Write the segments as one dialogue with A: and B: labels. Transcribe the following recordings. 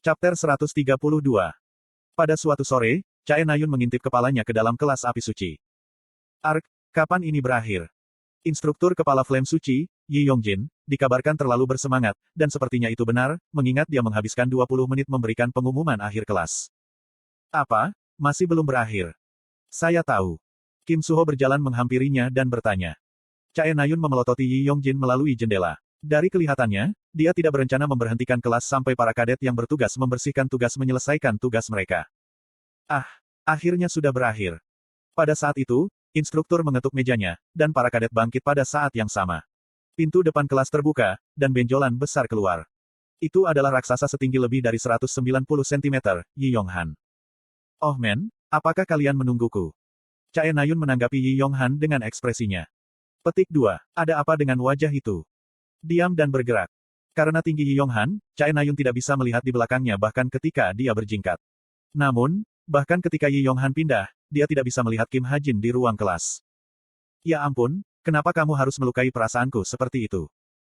A: Chapter 132. Pada suatu sore, Chae Nayun mengintip kepalanya ke dalam kelas api suci. Ark, kapan ini berakhir? Instruktur kepala Flame Suci, Yi Yongjin, dikabarkan terlalu bersemangat, dan sepertinya itu benar, mengingat dia menghabiskan 20 menit memberikan pengumuman akhir kelas. Apa? Masih belum berakhir. Saya tahu. Kim Suho berjalan menghampirinya dan bertanya. Chae Nayun memelototi Yi Yongjin melalui jendela. Dari kelihatannya, dia tidak berencana memberhentikan kelas sampai para kadet yang bertugas membersihkan tugas menyelesaikan tugas mereka. Akhirnya sudah berakhir. Pada saat itu, instruktur mengetuk mejanya, dan para kadet bangkit pada saat yang sama. Pintu depan kelas terbuka, dan benjolan besar keluar. Itu adalah raksasa setinggi lebih dari 190 cm, Yi Yonghan. Oh men, apakah kalian menungguku? Chae Nayun menanggapi Yi Yonghan dengan ekspresinya. Petik 2. Ada apa dengan wajah itu? Diam dan bergerak. Karena tinggi Yi Yonghan, Chae Nayun tidak bisa melihat di belakangnya bahkan ketika dia berjingkat. Namun, bahkan ketika Yi Yonghan pindah, dia tidak bisa melihat Kim Ha-jin di ruang kelas. Ya ampun, kenapa kamu harus melukai perasaanku seperti itu?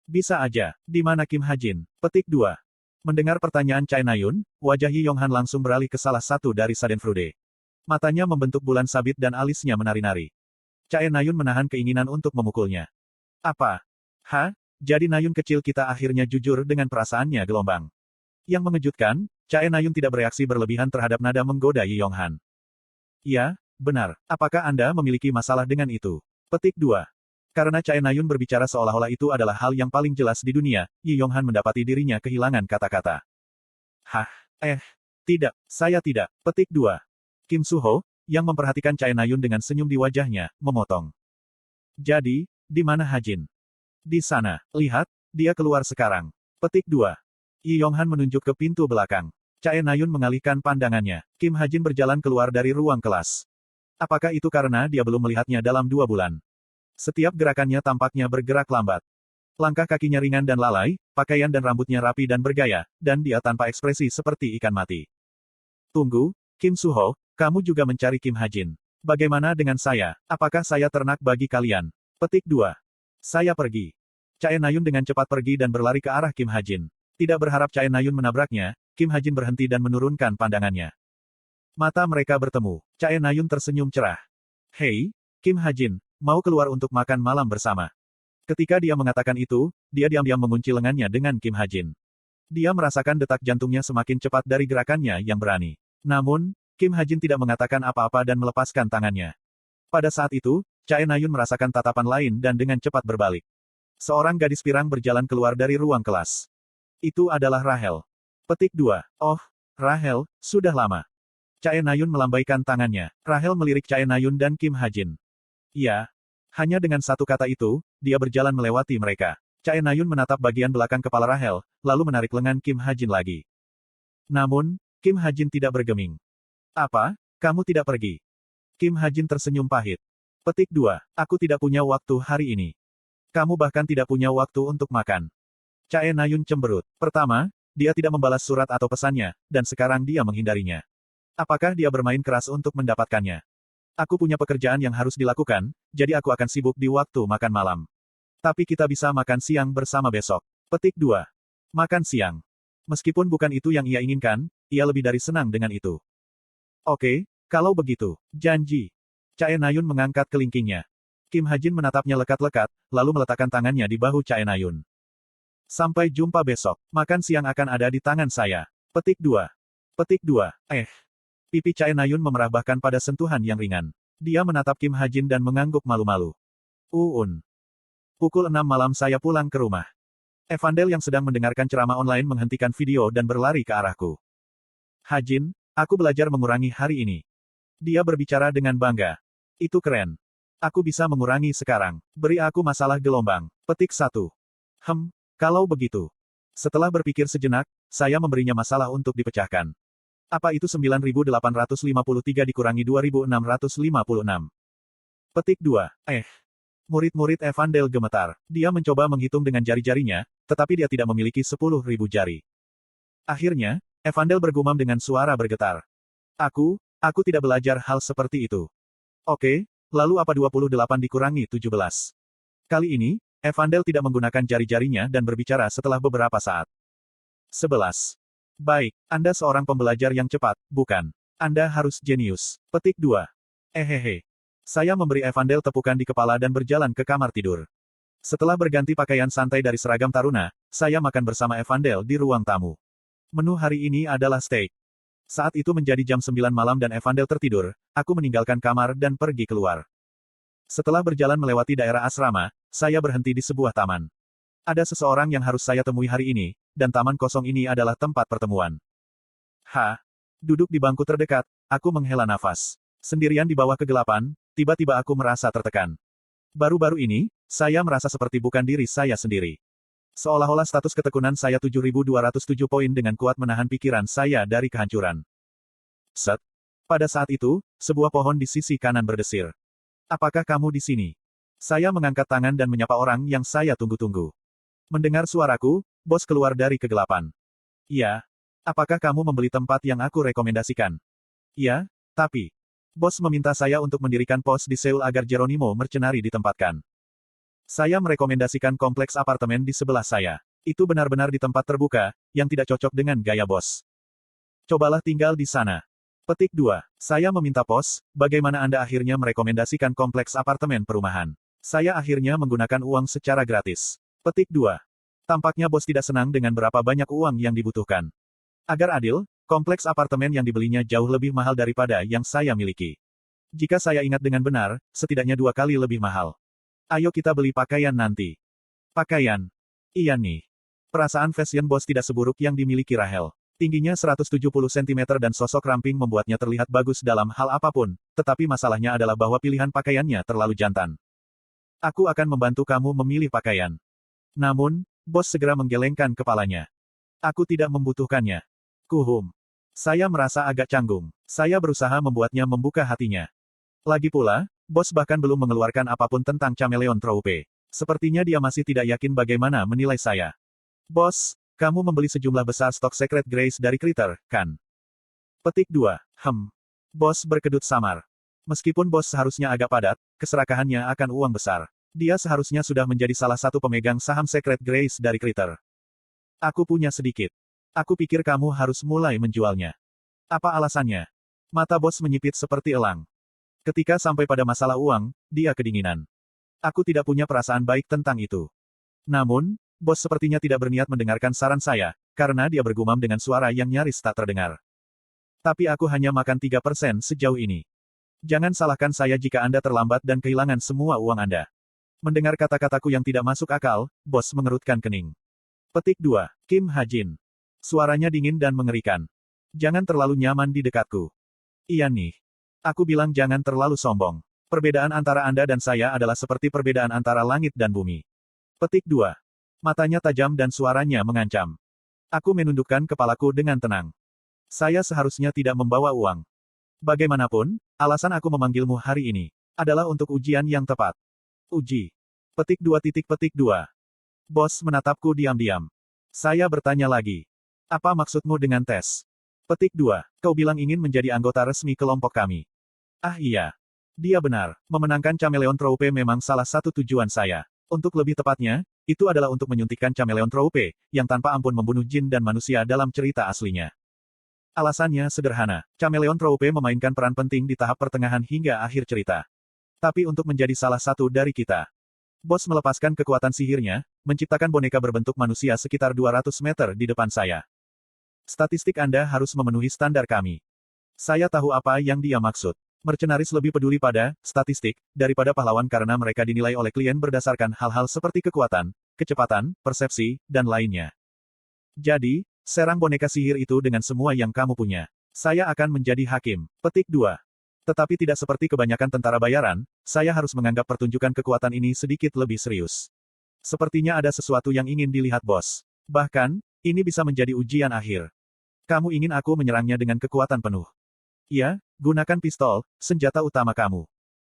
A: Bisa aja, di mana Kim Ha-jin? Petik 2. Mendengar pertanyaan Chae Nayun, wajah Yi Yonghan langsung beralih ke salah satu dari Schadenfreude. Matanya membentuk bulan sabit dan alisnya menari-nari. Chae Nayun menahan keinginan untuk memukulnya. Apa? Jadi Nayun kecil kita akhirnya jujur dengan perasaannya gelombang. Yang mengejutkan, Chae Nayun tidak bereaksi berlebihan terhadap nada menggoda Yi Yonghan. Ya, benar. Apakah Anda memiliki masalah dengan itu? Petik 2. Karena Chae Nayun berbicara seolah-olah itu adalah hal yang paling jelas di dunia, Yi Yonghan mendapati dirinya kehilangan kata-kata. Tidak, saya tidak. Petik 2. Kim Suho, yang memperhatikan Chae Nayun dengan senyum di wajahnya, memotong. Jadi, di mana Ha-jin? Di sana, lihat, dia keluar sekarang. Petik 2. Yi Yonghan menunjuk ke pintu belakang. Chae Nayun mengalihkan pandangannya. Kim Ha-jin berjalan keluar dari ruang kelas. Apakah itu karena dia belum melihatnya dalam 2 bulan? Setiap gerakannya tampaknya bergerak lambat. Langkah kakinya ringan dan lalai, pakaian dan rambutnya rapi dan bergaya, dan dia tanpa ekspresi seperti ikan mati. Tunggu, Kim Suho, kamu juga mencari Kim Ha-jin. Bagaimana dengan saya? Apakah saya ternak bagi kalian? Petik 2. Saya pergi. Chae Nayun dengan cepat pergi dan berlari ke arah Kim Ha-jin. Tidak berharap Chae Nayun menabraknya, Kim Ha-jin berhenti dan menurunkan pandangannya. Mata mereka bertemu. Chae Nayun tersenyum cerah. Hei, Kim Ha-jin, mau keluar untuk makan malam bersama? Ketika dia mengatakan itu, dia diam-diam mengunci lengannya dengan Kim Ha-jin. Dia merasakan detak jantungnya semakin cepat dari gerakannya yang berani. Namun, Kim Ha-jin tidak mengatakan apa-apa dan melepaskan tangannya. Pada saat itu, Chae Nayun merasakan tatapan lain dan dengan cepat berbalik. Seorang gadis pirang berjalan keluar dari ruang kelas. Itu adalah Rahel. Petik 2. Oh, Rahel, sudah lama. Chae Nayun melambaikan tangannya. Rahel melirik Chae Nayun dan Kim Ha-jin. Ya. Hanya dengan satu kata itu, dia berjalan melewati mereka. Chae Nayun menatap bagian belakang kepala Rahel, lalu menarik lengan Kim Ha-jin lagi. Namun, Kim Ha-jin tidak bergeming. Apa? Kamu tidak pergi? Kim Ha-jin tersenyum pahit. Petik 2. Aku tidak punya waktu hari ini. Kamu bahkan tidak punya waktu untuk makan. Chae Nayun cemberut. Pertama, dia tidak membalas surat atau pesannya, dan sekarang dia menghindarinya. Apakah dia bermain keras untuk mendapatkannya? Aku punya pekerjaan yang harus dilakukan, jadi aku akan sibuk di waktu makan malam. Tapi kita bisa makan siang bersama besok. Petik 2. Makan siang. Meskipun bukan itu yang ia inginkan, ia lebih dari senang dengan itu. Oke, kalau begitu, janji. Chae Nayun mengangkat kelingkingnya. Kim Ha-jin menatapnya lekat-lekat, lalu meletakkan tangannya di bahu Chae Nayun. Sampai jumpa besok. Makan siang akan ada di tangan saya. Petik 2. Petik 2. Pipi Chae Nayun memerah bahkan pada sentuhan yang ringan. Dia menatap Kim Ha-jin dan mengangguk malu-malu. Pukul 6 malam saya pulang ke rumah. Evandel yang sedang mendengarkan ceramah online menghentikan video dan berlari ke arahku. Ha-jin, aku belajar mengurangi hari ini. Dia berbicara dengan bangga. Itu keren. Aku bisa mengurangi sekarang. Beri aku masalah gelombang. Petik 1. Kalau begitu. Setelah berpikir sejenak, saya memberinya masalah untuk dipecahkan. Apa itu 9853 dikurangi 2656? Petik 2. Murid-murid Evandel gemetar. Dia mencoba menghitung dengan jari-jarinya, tetapi dia tidak memiliki 10.000 jari. Akhirnya, Evandel bergumam dengan suara bergetar. Aku tidak belajar hal seperti itu. Oke, lalu apa 28 dikurangi 17? Kali ini, Evandel tidak menggunakan jari-jarinya dan berbicara setelah beberapa saat. 11. Baik, Anda seorang pembelajar yang cepat, bukan? Anda harus jenius. Petik 2. Hehehe. Saya memberi Evandel tepukan di kepala dan berjalan ke kamar tidur. Setelah berganti pakaian santai dari seragam taruna, saya makan bersama Evandel di ruang tamu. Menu hari ini adalah steak. Saat itu menjadi jam 9 malam dan Evandel tertidur, aku meninggalkan kamar dan pergi keluar. Setelah berjalan melewati daerah asrama, saya berhenti di sebuah taman. Ada seseorang yang harus saya temui hari ini, dan taman kosong ini adalah tempat pertemuan. Duduk di bangku terdekat, aku menghela nafas. Sendirian di bawah kegelapan, tiba-tiba aku merasa tertekan. Baru-baru ini, saya merasa seperti bukan diri saya sendiri. Seolah-olah status ketekunan saya 7.207 poin dengan kuat menahan pikiran saya dari kehancuran. Set. Pada saat itu, sebuah pohon di sisi kanan berdesir. Apakah kamu di sini? Saya mengangkat tangan dan menyapa orang yang saya tunggu-tunggu. Mendengar suaraku, bos keluar dari kegelapan. Iya. Apakah kamu membeli tempat yang aku rekomendasikan? Iya, tapi bos meminta saya untuk mendirikan pos di Seoul agar Geronimo Mercenari ditempatkan. Saya merekomendasikan kompleks apartemen di sebelah saya. Itu benar-benar di tempat terbuka, yang tidak cocok dengan gaya bos. Cobalah tinggal di sana. Petik 2. Saya meminta pos, bagaimana Anda akhirnya merekomendasikan kompleks apartemen perumahan? Saya akhirnya menggunakan uang secara gratis. Petik 2. Tampaknya bos tidak senang dengan berapa banyak uang yang dibutuhkan. Agar adil, kompleks apartemen yang dibelinya jauh lebih mahal daripada yang saya miliki. Jika saya ingat dengan benar, setidaknya 2 kali lebih mahal. Ayo kita beli pakaian nanti. Pakaian? Iya nih. Perasaan fashion bos tidak seburuk yang dimiliki Rahel. Tingginya 170 cm dan sosok ramping membuatnya terlihat bagus dalam hal apapun, tetapi masalahnya adalah bahwa pilihan pakaiannya terlalu jantan. Aku akan membantu kamu memilih pakaian. Namun, bos segera menggelengkan kepalanya. Aku tidak membutuhkannya. Kuhum. Saya merasa agak canggung. Saya berusaha membuatnya membuka hatinya. Lagi pula, bos bahkan belum mengeluarkan apapun tentang Chameleon Troupe. Sepertinya dia masih tidak yakin bagaimana menilai saya. Bos, kamu membeli sejumlah besar stok Secret Grace dari Critter, kan? Petik 2. Bos berkedut samar. Meskipun bos seharusnya agak padat, keserakahannya akan uang besar. Dia seharusnya sudah menjadi salah satu pemegang saham Secret Grace dari Critter. Aku punya sedikit. Aku pikir kamu harus mulai menjualnya. Apa alasannya? Mata bos menyipit seperti elang. Ketika sampai pada masalah uang, dia kedinginan. Aku tidak punya perasaan baik tentang itu. Namun, bos sepertinya tidak berniat mendengarkan saran saya, karena dia bergumam dengan suara yang nyaris tak terdengar. Tapi aku hanya makan 3% sejauh ini. Jangan salahkan saya jika Anda terlambat dan kehilangan semua uang Anda. Mendengar kata-kataku yang tidak masuk akal, bos mengerutkan kening. Petik 2. Kim Ha-jin. Suaranya dingin dan mengerikan. Jangan terlalu nyaman di dekatku. Iya nih. Aku bilang jangan terlalu sombong. Perbedaan antara Anda dan saya adalah seperti perbedaan antara langit dan bumi. Petik 2. Matanya tajam dan suaranya mengancam. Aku menundukkan kepalaku dengan tenang. Saya seharusnya tidak membawa uang. Bagaimanapun, alasan aku memanggilmu hari ini adalah untuk ujian yang tepat. Uji. Petik 2. Bos menatapku diam-diam. Saya bertanya lagi. Apa maksudmu dengan tes? Petik 2. Kau bilang ingin menjadi anggota resmi kelompok kami. Ah iya. Dia benar. Memenangkan Chameleon Troupe memang salah satu tujuan saya. Untuk lebih tepatnya, itu adalah untuk menyuntikkan Chameleon Troupe, yang tanpa ampun membunuh jin dan manusia dalam cerita aslinya. Alasannya sederhana. Chameleon Troupe memainkan peran penting di tahap pertengahan hingga akhir cerita. Tapi untuk menjadi salah satu dari kita. Bos melepaskan kekuatan sihirnya, menciptakan boneka berbentuk manusia sekitar 200 meter di depan saya. Statistik Anda harus memenuhi standar kami. Saya tahu apa yang dia maksud. Mercenaris lebih peduli pada statistik daripada pahlawan karena mereka dinilai oleh klien berdasarkan hal-hal seperti kekuatan, kecepatan, persepsi, dan lainnya. Jadi, serang boneka sihir itu dengan semua yang kamu punya. Saya akan menjadi hakim. Petik 2. Tetapi tidak seperti kebanyakan tentara bayaran, saya harus menganggap pertunjukan kekuatan ini sedikit lebih serius. Sepertinya ada sesuatu yang ingin dilihat bos. Bahkan, ini bisa menjadi ujian akhir. Kamu ingin aku menyerangnya dengan kekuatan penuh. Iya, gunakan pistol, senjata utama kamu.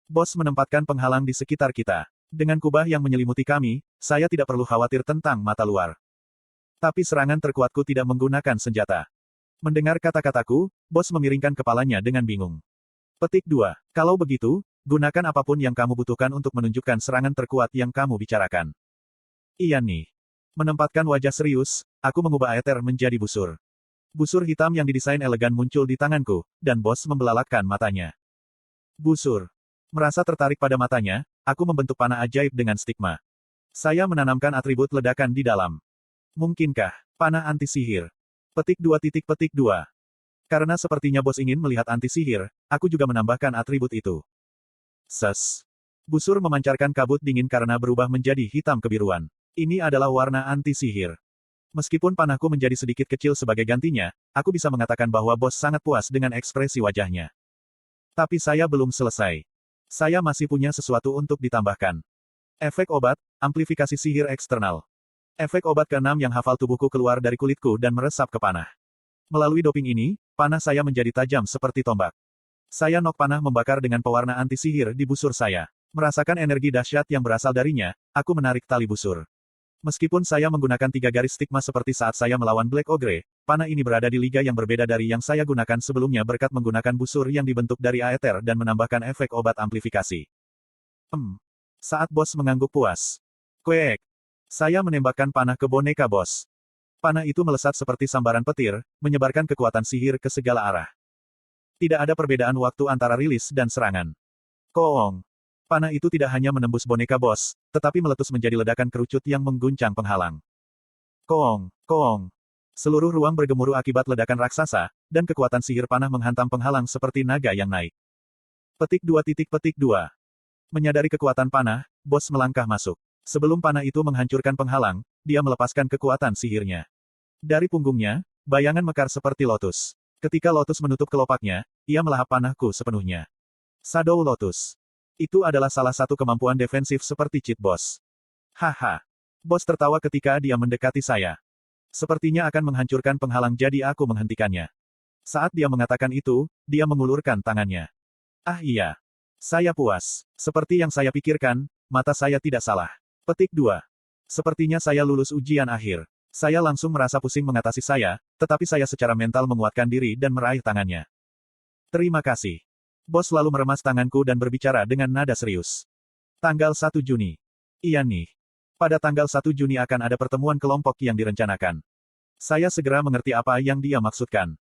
A: Bos menempatkan penghalang di sekitar kita. Dengan kubah yang menyelimuti kami, saya tidak perlu khawatir tentang mata luar. Tapi serangan terkuatku tidak menggunakan senjata. Mendengar kata-kataku, bos memiringkan kepalanya dengan bingung. Petik 2. Kalau begitu, gunakan apapun yang kamu butuhkan untuk menunjukkan serangan terkuat yang kamu bicarakan. Iya nih. Menempatkan wajah serius, aku mengubah Aether menjadi busur. Busur hitam yang didesain elegan muncul di tanganku, dan bos membelalakkan matanya. Busur. Merasa tertarik pada matanya, aku membentuk panah ajaib dengan stigma. Saya menanamkan atribut ledakan di dalam. Mungkinkah panah anti-sihir? Petik 2. Karena sepertinya bos ingin melihat anti-sihir, aku juga menambahkan atribut itu. Ses. Busur memancarkan kabut dingin karena berubah menjadi hitam kebiruan. Ini adalah warna anti-sihir. Meskipun panahku menjadi sedikit kecil sebagai gantinya, aku bisa mengatakan bahwa bos sangat puas dengan ekspresi wajahnya. Tapi saya belum selesai. Saya masih punya sesuatu untuk ditambahkan. Efek obat, amplifikasi sihir eksternal. Efek obat ke-6 yang hafal tubuhku keluar dari kulitku dan meresap ke panah. Melalui doping ini, panah saya menjadi tajam seperti tombak. Saya nok panah membakar dengan pewarna anti-sihir di busur saya. Merasakan energi dahsyat yang berasal darinya, aku menarik tali busur. Meskipun saya menggunakan 3 garis stigma seperti saat saya melawan Black Ogre, panah ini berada di liga yang berbeda dari yang saya gunakan sebelumnya berkat menggunakan busur yang dibentuk dari aether dan menambahkan efek obat amplifikasi. Saat bos mengangguk puas. Kuek. Saya menembakkan panah ke boneka bos. Panah itu melesat seperti sambaran petir, menyebarkan kekuatan sihir ke segala arah. Tidak ada perbedaan waktu antara rilis dan serangan. Koong. Panah itu tidak hanya menembus boneka bos, tetapi meletus menjadi ledakan kerucut yang mengguncang penghalang. Koong, koong. Seluruh ruang bergemuruh akibat ledakan raksasa, dan kekuatan sihir panah menghantam penghalang seperti naga yang naik. Petik 2. Menyadari kekuatan panah, bos melangkah masuk. Sebelum panah itu menghancurkan penghalang, dia melepaskan kekuatan sihirnya. Dari punggungnya, bayangan mekar seperti lotus. Ketika lotus menutup kelopaknya, ia melahap panahku sepenuhnya. Shadow Lotus. Itu adalah salah satu kemampuan defensif seperti cheat boss. Haha. Bos tertawa ketika dia mendekati saya. Sepertinya akan menghancurkan penghalang jadi aku menghentikannya. Saat dia mengatakan itu, dia mengulurkan tangannya. Ah iya. Saya puas. Seperti yang saya pikirkan, mata saya tidak salah. Petik 2. Sepertinya saya lulus ujian akhir. Saya langsung merasa pusing mengatasi saya, tetapi saya secara mental menguatkan diri dan meraih tangannya. Terima kasih. Bos lalu meremas tanganku dan berbicara dengan nada serius. Tanggal 1 Juni. Iya nih. Pada tanggal 1 Juni akan ada pertemuan kelompok yang direncanakan. Saya segera mengerti apa yang dia maksudkan.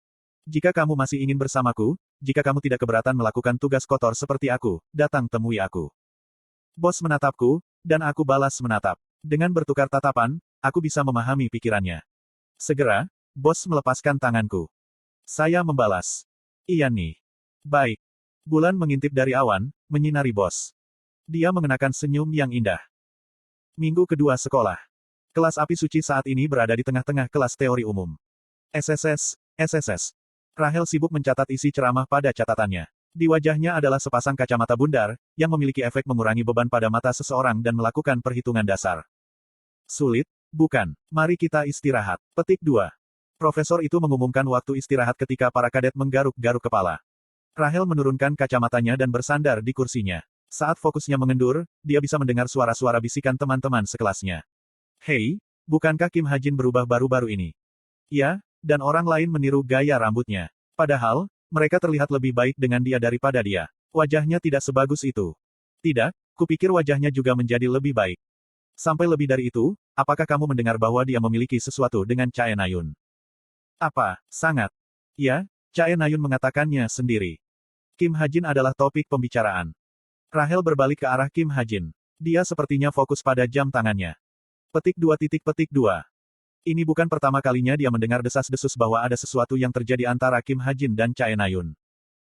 A: Jika kamu masih ingin bersamaku, jika kamu tidak keberatan melakukan tugas kotor seperti aku, datang temui aku. Bos menatapku, dan aku balas menatap. Dengan bertukar tatapan, aku bisa memahami pikirannya. Segera, bos melepaskan tanganku. Saya membalas. Iya nih. Baik. Bulan mengintip dari awan, menyinari bos. Dia mengenakan senyum yang indah. Minggu kedua sekolah. Kelas api suci saat ini berada di tengah-tengah kelas teori umum. SSS. Rahel sibuk mencatat isi ceramah pada catatannya. Di wajahnya adalah sepasang kacamata bundar, yang memiliki efek mengurangi beban pada mata seseorang dan melakukan perhitungan dasar. Sulit, bukan? Mari kita istirahat. Petik 2. Profesor itu mengumumkan waktu istirahat ketika para kadet menggaruk-garuk kepala. Rahel menurunkan kacamatanya dan bersandar di kursinya. Saat fokusnya mengendur, dia bisa mendengar suara-suara bisikan teman-teman sekelasnya. Hei, bukankah Kim Hajin berubah baru-baru ini? Ya, dan orang lain meniru gaya rambutnya. Padahal, mereka terlihat lebih baik dengan dia daripada dia. Wajahnya tidak sebagus itu. Tidak, kupikir wajahnya juga menjadi lebih baik. Sampai lebih dari itu, apakah kamu mendengar bahwa dia memiliki sesuatu dengan Chae Nayun? Apa, sangat? Ya, Chae Nayun mengatakannya sendiri. Kim Hajin adalah topik pembicaraan. Rahel berbalik ke arah Kim Hajin. Dia sepertinya fokus pada jam tangannya. Petik 2. Ini bukan pertama kalinya dia mendengar desas-desus bahwa ada sesuatu yang terjadi antara Kim Hajin dan Chae Nayun.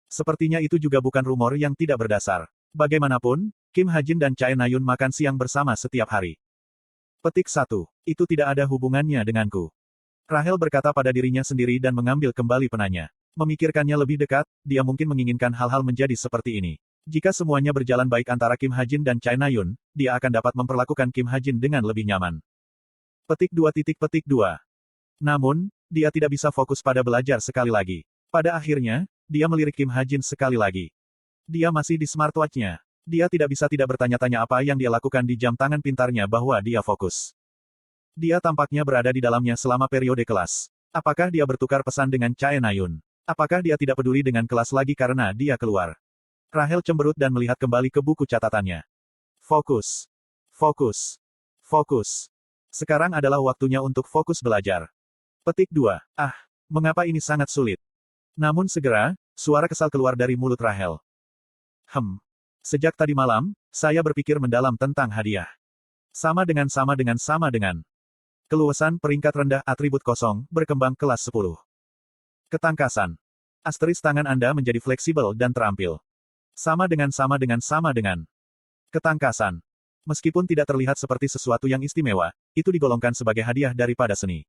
A: Sepertinya itu juga bukan rumor yang tidak berdasar. Bagaimanapun, Kim Hajin dan Chae Nayun makan siang bersama setiap hari. Petik 1. Itu tidak ada hubungannya denganku. Rahel berkata pada dirinya sendiri dan mengambil kembali penanya. Memikirkannya lebih dekat, dia mungkin menginginkan hal-hal menjadi seperti ini. Jika semuanya berjalan baik antara Kim Hajin dan Chae Nayun, dia akan dapat memperlakukan Kim Hajin dengan lebih nyaman. Petik 2. Namun, dia tidak bisa fokus pada belajar sekali lagi. Pada akhirnya, dia melirik Kim Hajin sekali lagi. Dia masih di smartwatch-nya. Dia tidak bisa tidak bertanya-tanya apa yang dia lakukan di jam tangan pintarnya bahwa dia fokus. Dia tampaknya berada di dalamnya selama periode kelas. Apakah dia bertukar pesan dengan Chae Nayun? Apakah dia tidak peduli dengan kelas lagi karena dia keluar? Rahel cemberut dan melihat kembali ke buku catatannya. Fokus. Sekarang adalah waktunya untuk fokus belajar. Petik 2. Mengapa ini sangat sulit? Namun segera, suara kesal keluar dari mulut Rahel. Sejak tadi malam, saya berpikir mendalam tentang hadiah. Sama dengan. Keluasan peringkat rendah atribut kosong, berkembang kelas 10. Ketangkasan. Asteris tangan Anda menjadi fleksibel dan terampil. Sama dengan. Ketangkasan. Meskipun tidak terlihat seperti sesuatu yang istimewa, itu digolongkan sebagai hadiah daripada seni.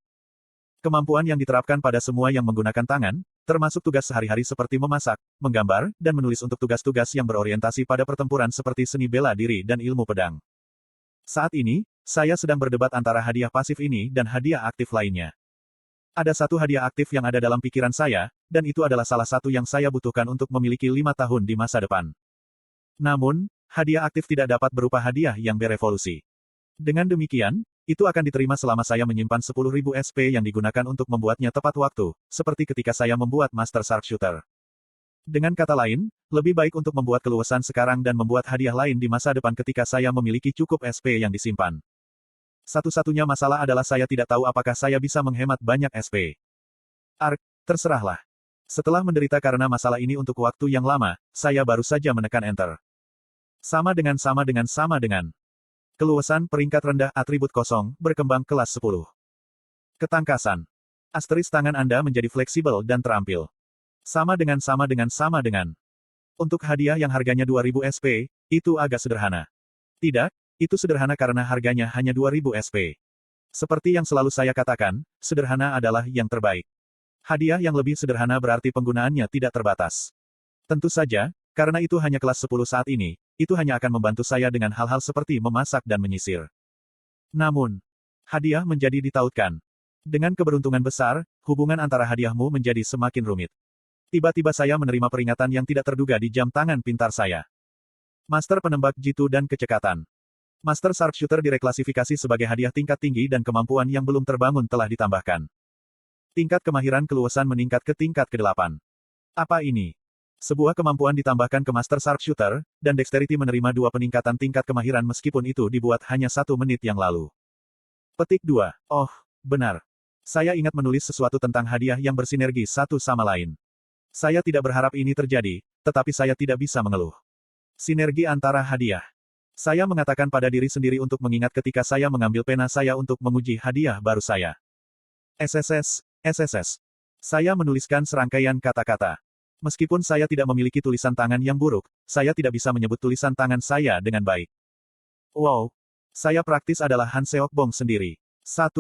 A: Kemampuan yang diterapkan pada semua yang menggunakan tangan, termasuk tugas sehari-hari seperti memasak, menggambar, dan menulis untuk tugas-tugas yang berorientasi pada pertempuran seperti seni bela diri dan ilmu pedang. Saat ini, saya sedang berdebat antara hadiah pasif ini dan hadiah aktif lainnya. Ada satu hadiah aktif yang ada dalam pikiran saya, dan itu adalah salah satu yang saya butuhkan untuk memiliki 5 tahun di masa depan. Namun, hadiah aktif tidak dapat berupa hadiah yang berevolusi. Dengan demikian, itu akan diterima selama saya menyimpan 10.000 SP yang digunakan untuk membuatnya tepat waktu, seperti ketika saya membuat Master Sharpshooter. Dengan kata lain, lebih baik untuk membuat keluasan sekarang dan membuat hadiah lain di masa depan ketika saya memiliki cukup SP yang disimpan. Satu-satunya masalah adalah saya tidak tahu apakah saya bisa menghemat banyak SP. Terserahlah. Setelah menderita karena masalah ini untuk waktu yang lama, saya baru saja menekan Enter. Sama dengan. Keluasan peringkat rendah atribut kosong, berkembang kelas 10. Ketangkasan. Asteris tangan Anda menjadi fleksibel dan terampil. Sama dengan. Untuk hadiah yang harganya 2000 SP, itu agak sederhana. Tidak, itu sederhana karena harganya hanya 2000 SP. Seperti yang selalu saya katakan, sederhana adalah yang terbaik. Hadiah yang lebih sederhana berarti penggunaannya tidak terbatas. Tentu saja, karena itu hanya kelas 10 saat ini, itu hanya akan membantu saya dengan hal-hal seperti memasak dan menyisir. Namun, hadiah menjadi ditautkan. Dengan keberuntungan besar, hubungan antara hadiahmu menjadi semakin rumit. Tiba-tiba saya menerima peringatan yang tidak terduga di jam tangan pintar saya. Master penembak jitu dan kecekatan. Master Sharpshooter direklasifikasi sebagai hadiah tingkat tinggi dan kemampuan yang belum terbangun telah ditambahkan. Tingkat kemahiran keluasan meningkat ke tingkat ke-8. Apa ini? Sebuah kemampuan ditambahkan ke Master Sharpshooter, dan Dexterity menerima 2 peningkatan tingkat kemahiran meskipun itu dibuat hanya 1 menit yang lalu. Petik 2. Oh, benar. Saya ingat menulis sesuatu tentang hadiah yang bersinergi satu sama lain. Saya tidak berharap ini terjadi, tetapi saya tidak bisa mengeluh. Sinergi antara hadiah. Saya mengatakan pada diri sendiri untuk mengingat ketika saya mengambil pena saya untuk menguji hadiah baru saya. SSS. Saya menuliskan serangkaian kata-kata. Meskipun saya tidak memiliki tulisan tangan yang buruk, saya tidak bisa menyebut tulisan tangan saya dengan baik. Wow. Saya praktis adalah Han Seok Bong sendiri. 1.